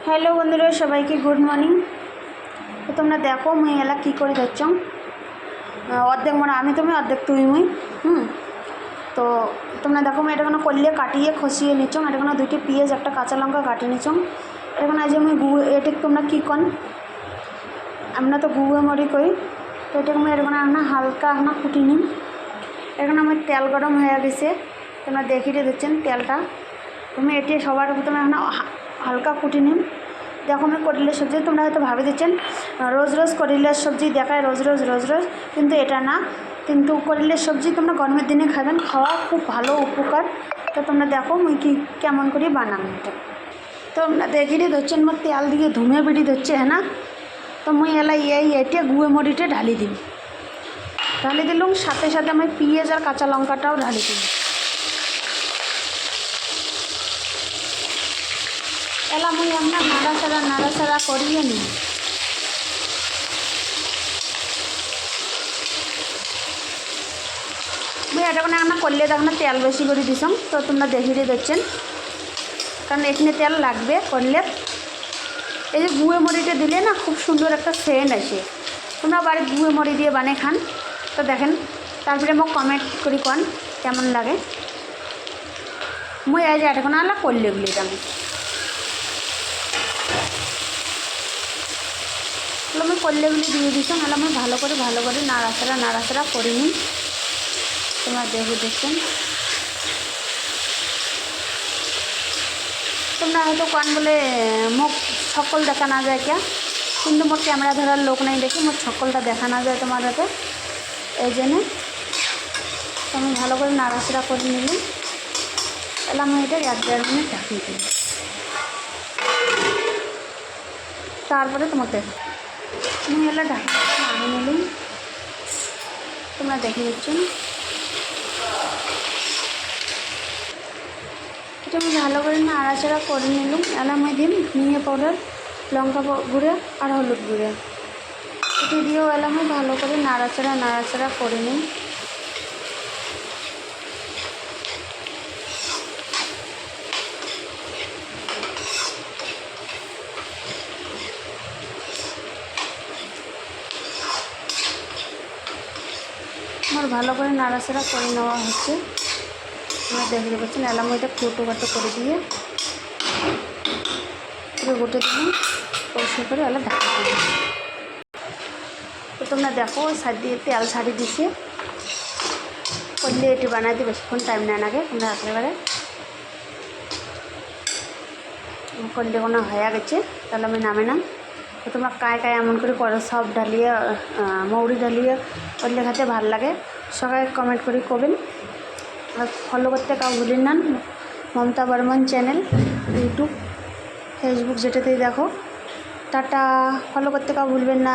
Hello বন্ধুরা, সবাইকে good morning. তো তোমরা দেখো মুই এলা কী করে ধরছ, অর্ধেক মানে আমি তুমি অর্ধেক তুই মুই। তো তোমরা দেখো মুই এটা কোনো করলে কাটিয়ে খসিয়ে নিচ্ছ, এটা কোনো দুইটি পেঁয়াজ একটা কাঁচা লঙ্কা কাটিয়ে নিচ্ছ। এটা কোনো আজ আমি এটা তোমরা কী কন, আমরা তো গুঁড়ো মরি করি। তো এটাকে আমি এটা না হালকা আপনার কুটি নিম। এখানে আমার তেল গরম হয়ে গেছে, তোমরা দেখিয়ে দিচ্ছেন তেলটা। তুমি এটি সবার প্রথমে এখন হালকা কুটি নিম। দেখো আমি করিলের সবজি, তোমরা হয়তো ভাবে দিচ্ছেন রোজ রোজ করিলের সবজি দেখায় রোজ রোজ রোজ রোজ, কিন্তু এটা না। কিন্তু করিলের সবজি তোমরা গরমের দিনে খাবেন, খাওয়া খুব ভালো উপকার। তো তোমরা দেখো মুই কি কেমন করে বানাম এটা। তো তোমরা দেখিয়ে ধরছেন মোট তেল দিয়ে ধুমে বেড়ি ধরছে, হ্যাঁ না। তো মুই এলা এটে গুঁড়ো মরিটে ঢালি দিম, ঢালি দিলুম। সাথে সাথে আমি পেঁয়াজ আর কাঁচা লঙ্কাটাও ঢালি দিই। এলা মুই আপনার নাড়াচাড়া করিয়ে নিই। মুই এটা কোনো একটা করলে তখন তেল বেশি করে দিছম। তো তোমরা দেখিয়ে দিচ্ছেন, কারণ এখানে তেল লাগবে করলে। এই যে গুঁড়ো মরিটা দিলে না খুব সুন্দর একটা সেন্ট আসে। তোমরা বাড়ির গুঁড়ো মরি দিয়ে বানিয়ে খান। তো দেখেন, তারপরে মোক কমেন্ট করি কন কেমন লাগে। মুই এই যে এটা কোনো আলা করলে গুলি আমি আমি করলেগুলি দিয়ে দিচ্ছি। নাহলে আমি ভালো করে নাড়াচাড়া করে নিই। তোমরা দেখে দেখছেন, তোমরা হয়তো কান বলে মুখ সকল দেখা না যায় কে, কিন্তু মোট ক্যামেরা ধরার লোক নেই দেখি মোট সকলটা দেখা না যায় তোমার হাতে। এই জন্যে আমি ভালো করে নাড়াচাড়া করে নিলাম। তাহলে আমি এটা 1-1.5 মিনিট ঢাকিয়ে দিই। তারপরে তোমাকে আমি এলা ঢাকা নামিয়ে নিলাম। তোমরা দেখে দিচ্ছেন, এটা আমি ভালো করে নাড়াচাড়া করে নিলাম। এলা আমি দিন ধনিয়া পাউডার, লঙ্কা গুঁড়ো আর হলুদ গুঁড়ো এটি দিয়েও এলা আমি ভালো করে নাড়াচাড়া করে নিই। আমার ভালো করে নাড়াচাড়া করে নেওয়া হচ্ছে। আপনারা দেখতে পাচ্ছেন, এলাম এটা ফুটো করে দিয়ে পুরো গোটে দিন পরিষ্কার করে এলা ঢাকা দিই। তো তোমরা দেখো সাইড দিয়ে তেল ছাড়ি দিছে, করলে এটি বানাইতে বেশিক্ষণ টাইম না লাগে। তোমরা একেবারে করলে কোনো হয়ে গেছে, তাহলে আমি নামে না। তো তোমরা কায় এমন করে করো, সব ঢালিয়ে মৌরি ঢালিয়ে করলে খেতে ভাল লাগে। সবাই কমেন্ট করে কবেন, আর ফলো করতে কাউ ভুলেন না। Mamata Barman channel, YouTube, Facebook যেটাতেই দেখো। টাটা, ফলো করতে কাউ ভুলবেন না।